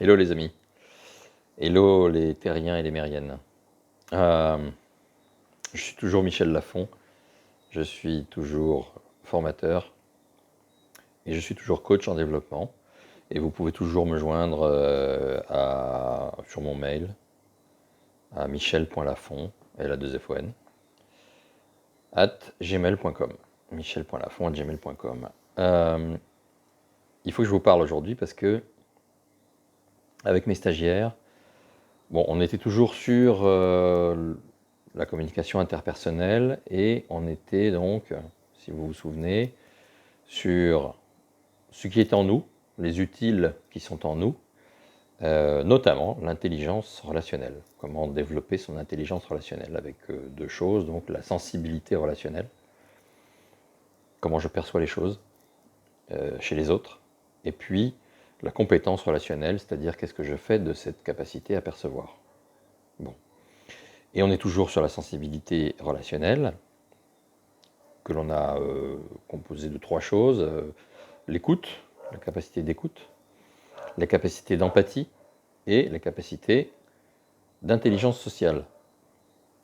Hello les amis, hello les terriens et les mériennes. Euh, je suis toujours Michel Lafon, je suis toujours formateur et je suis toujours coach en développement. Et vous pouvez toujours me joindre sur mon mail à michel.lafon, L-A-2-F-O-N, @gmail.com. michel.lafon@gmail.com. Il faut que je vous parle aujourd'hui parce que, avec mes stagiaires, bon, on était toujours sur la communication interpersonnelle et on était donc, si vous vous souvenez, sur ce qui est en nous, les utiles qui sont en nous, notamment l'intelligence relationnelle. Comment développer son intelligence relationnelle avec deux choses, donc la sensibilité relationnelle, comment je perçois les choses chez les autres, et puis la compétence relationnelle, c'est-à-dire qu'est-ce que je fais de cette capacité à percevoir. Bon. Et on est toujours sur la sensibilité relationnelle, que l'on a composée de trois choses. L'écoute, la capacité d'écoute, la capacité d'empathie et la capacité d'intelligence sociale.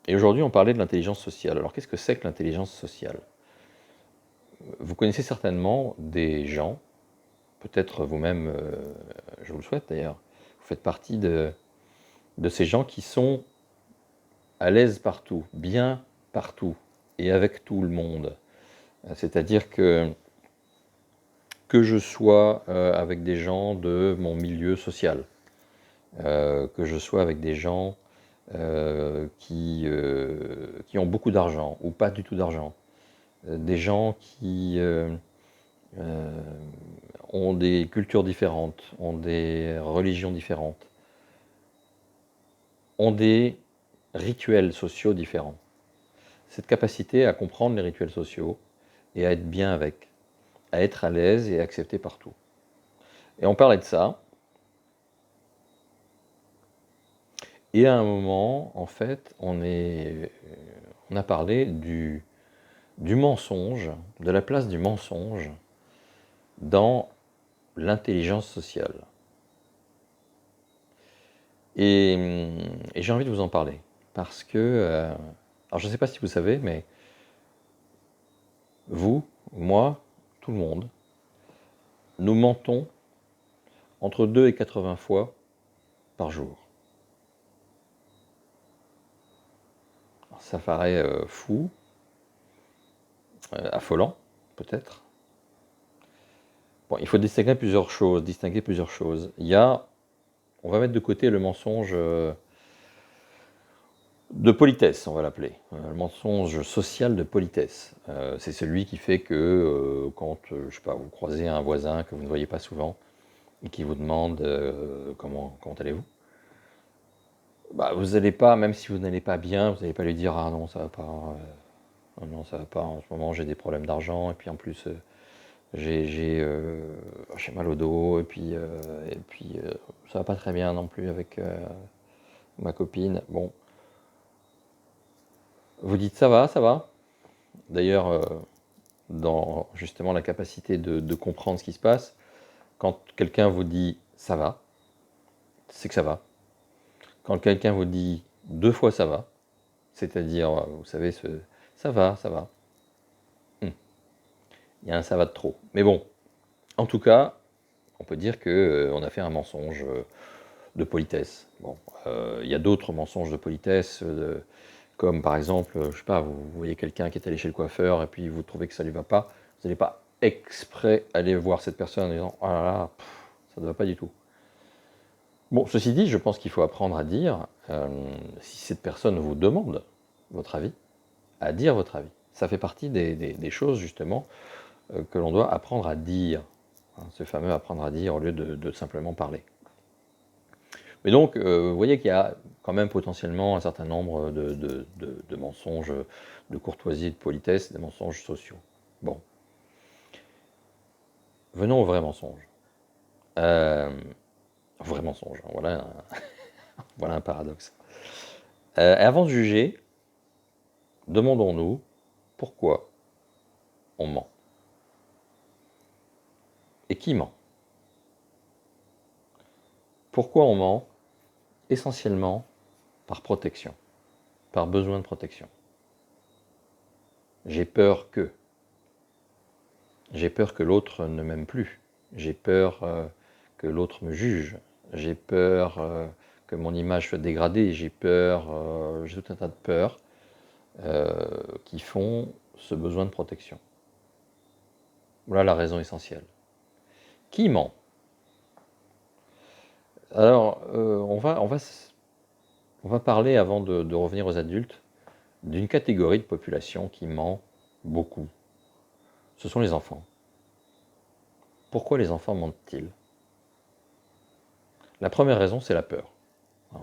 Et aujourd'hui, on parlait de l'intelligence sociale. Alors, qu'est-ce que c'est que l'intelligence sociale? Vous connaissez certainement des gens, peut-être vous-même, je vous le souhaite d'ailleurs, vous faites partie de ces gens qui sont à l'aise partout, bien partout et avec tout le monde. C'est-à-dire que je sois avec des gens de mon milieu social, que je sois avec des gens qui ont beaucoup d'argent ou pas du tout d'argent, des gens qui ont des cultures différentes, ont des religions différentes, ont des rituels sociaux différents. Cette capacité à comprendre les rituels sociaux et à être bien avec, à être à l'aise et accepté partout. Et on parlait de ça. Et à un moment, en fait, on a parlé du mensonge, de la place du mensonge dans l'intelligence sociale. Et j'ai envie de vous en parler, parce que, alors je ne sais pas si vous savez, mais vous, moi, tout le monde, nous mentons entre 2 et 80 fois par jour. Alors, ça paraît fou, affolant, peut-être. Bon, il faut distinguer plusieurs choses. Il y a, on va mettre de côté le mensonge de politesse, on va l'appeler. Le mensonge social de politesse. C'est celui qui fait que quand, je sais pas, vous croisez un voisin que vous ne voyez pas souvent et qui vous demande comment allez-vous, bah, vous n'allez pas, même si vous n'allez pas bien, vous n'allez pas lui dire ah non ça va pas, non ça va pas, en ce moment j'ai des problèmes d'argent et puis en plus j'ai mal au dos et puis ça va pas très bien non plus avec ma copine. Bon, vous dites ça va, ça va. D'ailleurs, dans justement la capacité de comprendre ce qui se passe, quand quelqu'un vous dit ça va, c'est que ça va. Quand quelqu'un vous dit deux fois ça va, c'est-à-dire, vous savez, ça va, ça va. Il y a un ça va de trop. Mais bon, en tout cas, on peut dire que on a fait un mensonge de politesse. Bon, il y a d'autres mensonges de politesse, comme par exemple, je sais pas, vous voyez quelqu'un qui est allé chez le coiffeur et puis vous trouvez que ça lui va pas, vous n'allez pas exprès aller voir cette personne en disant oh là là, ça ne va pas du tout. Bon, ceci dit, je pense qu'il faut apprendre à dire, si cette personne vous demande votre avis, à dire votre avis. Ça fait partie des choses justement que l'on doit apprendre à dire, hein, ce fameux apprendre à dire au lieu de simplement parler. Mais donc, vous voyez qu'il y a quand même potentiellement un certain nombre de mensonges de courtoisie et de politesse, des mensonges sociaux. Bon, venons au vrai mensonge. Vrai mensonge, hein, voilà, voilà un paradoxe. Avant de juger, demandons-nous pourquoi on ment. Et qui ment? Pourquoi on ment? Essentiellement par protection, par besoin de protection. J'ai peur que. J'ai peur que l'autre ne m'aime plus. J'ai peur que l'autre me juge. J'ai peur que mon image soit dégradée. J'ai peur, j'ai tout un tas de peurs qui font ce besoin de protection. Voilà la raison essentielle. Qui ment? Alors, on va parler, avant de revenir aux adultes, d'une catégorie de population qui ment beaucoup. Ce sont les enfants. Pourquoi les enfants mentent-ils? La première raison, c'est la peur.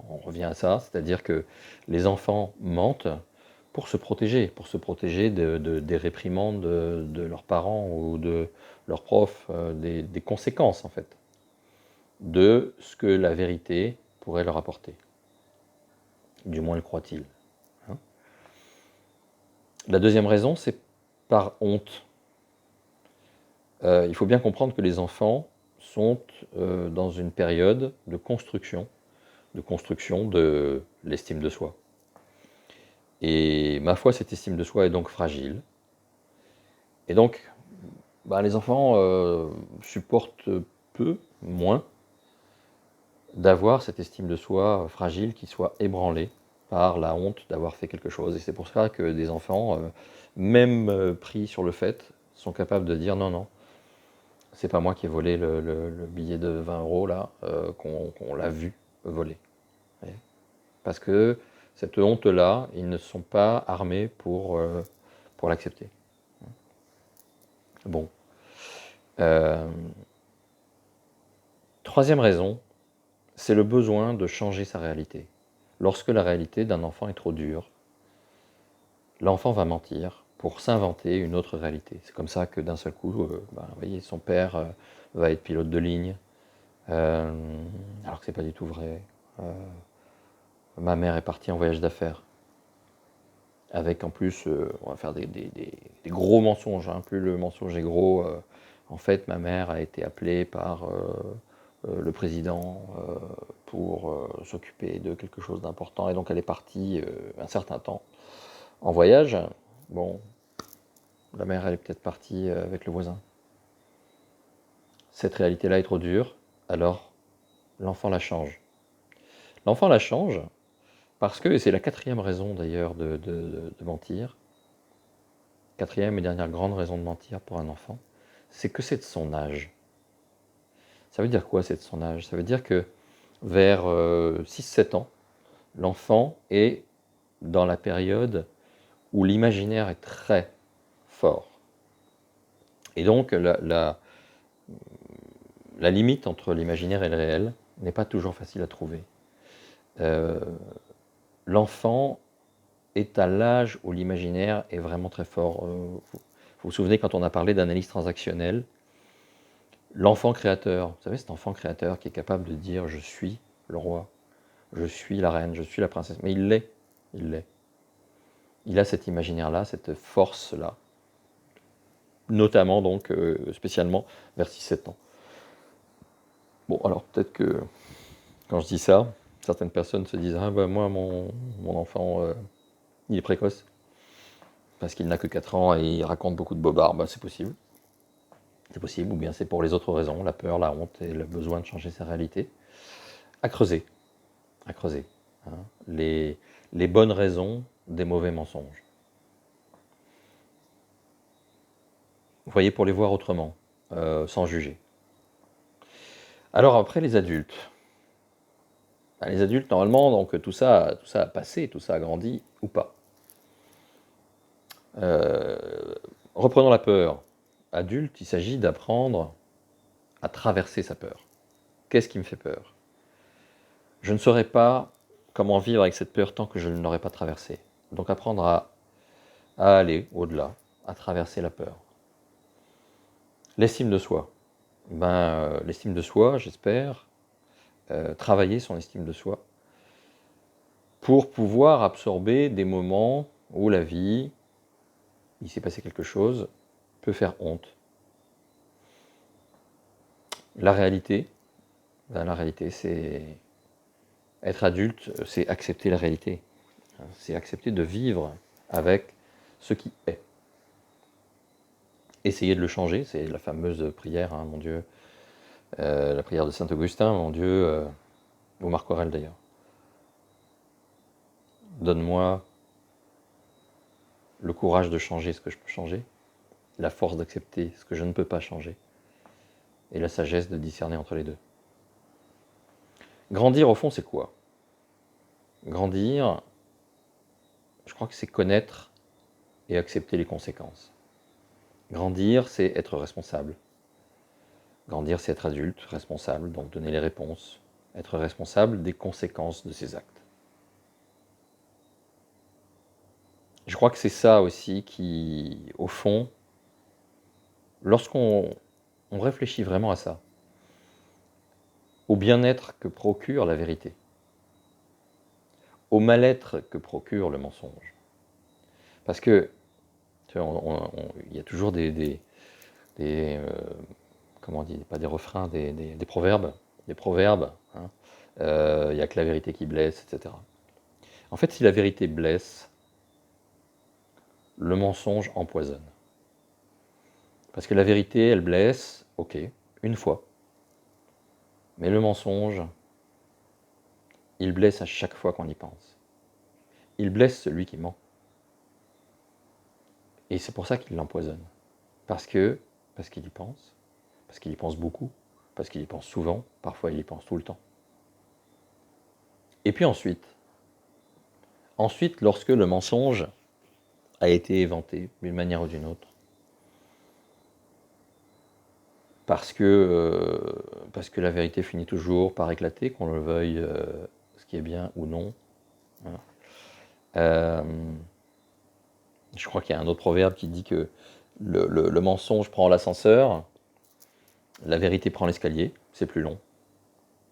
On revient à ça, c'est-à-dire que les enfants mentent pour se protéger des réprimandes de leurs parents ou de leurs profs, des conséquences en fait, de ce que la vérité pourrait leur apporter. Du moins le croient-ils. Hein. La deuxième raison, c'est par honte. Il faut bien comprendre que les enfants sont dans une période de construction de l'estime de soi. Et ma foi, cette estime de soi est donc fragile. Et donc, les enfants supportent moins, d'avoir cette estime de soi fragile qui soit ébranlée par la honte d'avoir fait quelque chose. Et c'est pour ça que des enfants, même pris sur le fait, sont capables de dire non, non, c'est pas moi qui ai volé le billet de 20 € là, qu'on l'a vu voler. Parce que cette honte-là, ils ne sont pas armés pour l'accepter. Bon. Troisième raison, c'est le besoin de changer sa réalité. Lorsque la réalité d'un enfant est trop dure, l'enfant va mentir pour s'inventer une autre réalité. C'est comme ça que d'un seul coup, vous voyez, son père va être pilote de ligne, alors que c'est pas du tout vrai. Ma mère est partie en voyage d'affaires. Avec en plus, on va faire des gros mensonges, hein. Plus le mensonge est gros, en fait ma mère a été appelée par le président pour s'occuper de quelque chose d'important, et donc elle est partie un certain temps en voyage. Bon, la mère elle est peut-être partie avec le voisin. Cette réalité-là est trop dure, alors l'enfant la change. L'enfant la change parce que, et c'est la quatrième raison d'ailleurs de mentir, quatrième et dernière grande raison de mentir pour un enfant, c'est que c'est de son âge. Ça veut dire quoi, c'est de son âge? Ça veut dire que vers 6-7 ans, l'enfant est dans la période où l'imaginaire est très fort. Et donc la limite entre l'imaginaire et le réel n'est pas toujours facile à trouver. L'enfant est à l'âge où l'imaginaire est vraiment très fort. Vous vous souvenez quand on a parlé d'analyse transactionnelle, l'enfant créateur, vous savez cet enfant créateur qui est capable de dire « je suis le roi », je suis la reine, je suis la princesse, mais il l'est, il l'est. Il a cet imaginaire-là, cette force-là, notamment donc, spécialement vers 6-7 ans. Bon, alors peut-être que quand je dis ça, certaines personnes se disent « ah ben moi, mon enfant, il est précoce, parce qu'il n'a que 4 ans et il raconte beaucoup de bobards », c'est possible. C'est possible, ou bien c'est pour les autres raisons, la peur, la honte et le besoin de changer sa réalité. À creuser, hein, les bonnes raisons des mauvais mensonges. Vous voyez, pour les voir autrement, sans juger. Alors après, les adultes. Les adultes, normalement, donc tout ça a passé, tout ça a grandi, ou pas. Reprenons la peur. Adulte, il s'agit d'apprendre à traverser sa peur. Qu'est-ce qui me fait peur? Je ne saurais pas comment vivre avec cette peur tant que je ne l'aurais pas traversée. Donc apprendre à aller au-delà, à traverser la peur. L'estime de soi. L'estime de soi, j'espère, travailler son estime de soi pour pouvoir absorber des moments où la vie, il s'est passé quelque chose, peut faire honte. La réalité, Ben, la réalité, c'est... Être adulte, c'est accepter la réalité. C'est accepter de vivre avec ce qui est. Essayer de le changer, c'est la fameuse prière, hein, mon Dieu, la prière de Saint-Augustin, mon Dieu, ou Marc Aurèle d'ailleurs. Donne-moi le courage de changer ce que je peux changer, la force d'accepter ce que je ne peux pas changer, et la sagesse de discerner entre les deux. Grandir, au fond, c'est quoi? Grandir, je crois que c'est connaître et accepter les conséquences. Grandir, c'est être responsable. Grandir, c'est être adulte, responsable, donc donner les réponses, être responsable des conséquences de ses actes. Je crois que c'est ça aussi qui, au fond, lorsqu'on réfléchit vraiment à ça, au bien-être que procure la vérité, au mal-être que procure le mensonge. Parce que, tu vois, il y a toujours comment on dit, pas des refrains, des proverbes. Des proverbes, hein. Il n'y a que la vérité qui blesse, etc. En fait, si la vérité blesse, le mensonge empoisonne. Parce que la vérité, elle blesse, ok, une fois. Mais le mensonge, il blesse à chaque fois qu'on y pense. Il blesse celui qui ment. Et c'est pour ça qu'il l'empoisonne. Parce qu'il y pense beaucoup, parce qu'il y pense souvent, parfois il y pense tout le temps. Et puis ensuite, lorsque le mensonge a été éventé d'une manière ou d'une autre, parce que la vérité finit toujours par éclater, qu'on le veuille, ce qui est bien ou non. Hein. Je crois qu'il y a un autre proverbe qui dit que le mensonge prend l'ascenseur, la vérité prend l'escalier, c'est plus long,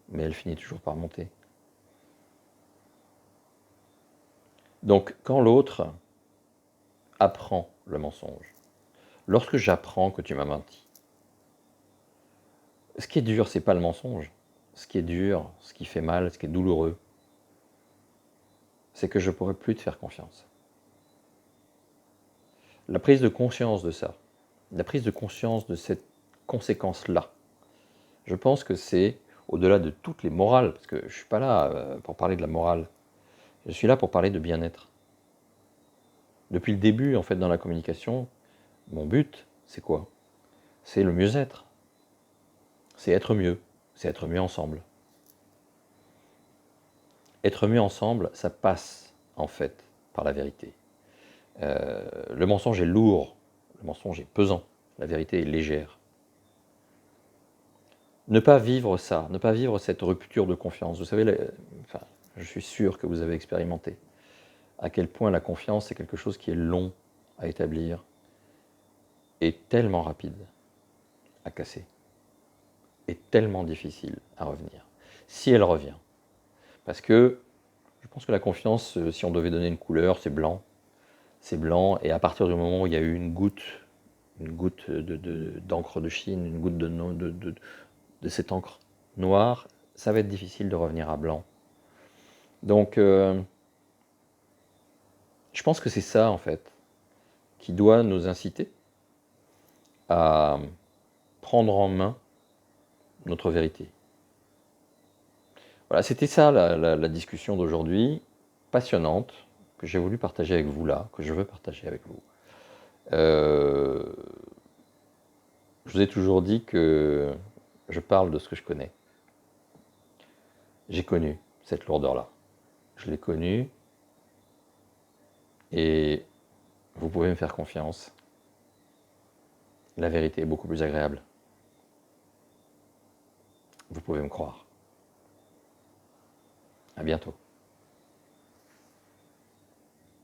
mais elle finit toujours par monter. Donc quand l'autre apprend le mensonge, lorsque j'apprends que tu m'as menti, ce qui est dur, c'est pas le mensonge. Ce qui est dur, ce qui fait mal, ce qui est douloureux, c'est que je ne pourrai plus te faire confiance. La prise de conscience de ça, la prise de conscience de cette conséquence-là, je pense que c'est, au-delà de toutes les morales, parce que je ne suis pas là pour parler de la morale, je suis là pour parler de bien-être. Depuis le début, en fait, dans la communication, mon but, c'est quoi? C'est le mieux-être. C'est être mieux ensemble. Être mieux ensemble, ça passe, en fait, par la vérité. Le mensonge est lourd, le mensonge est pesant, la vérité est légère. Ne pas vivre ça, ne pas vivre cette rupture de confiance. Vous savez, je suis sûr que vous avez expérimenté à quel point la confiance est quelque chose qui est long à établir et tellement rapide à casser, et tellement difficile à revenir, si elle revient. Parce que je pense que la confiance, si on devait donner une couleur, c'est blanc, et à partir du moment où il y a eu une goutte d'encre de Chine, une goutte de cette encre noire, ça va être difficile de revenir à blanc. Donc, je pense que c'est ça, en fait, qui doit nous inciter à prendre en main notre vérité. Voilà, c'était ça la discussion d'aujourd'hui, passionnante, que j'ai voulu partager avec vous là, que je veux partager avec vous. Je vous ai toujours dit que je parle de ce que je connais. J'ai connu cette lourdeur-là. Je l'ai connue et vous pouvez me faire confiance. La vérité est beaucoup plus agréable. Vous pouvez me croire. À bientôt.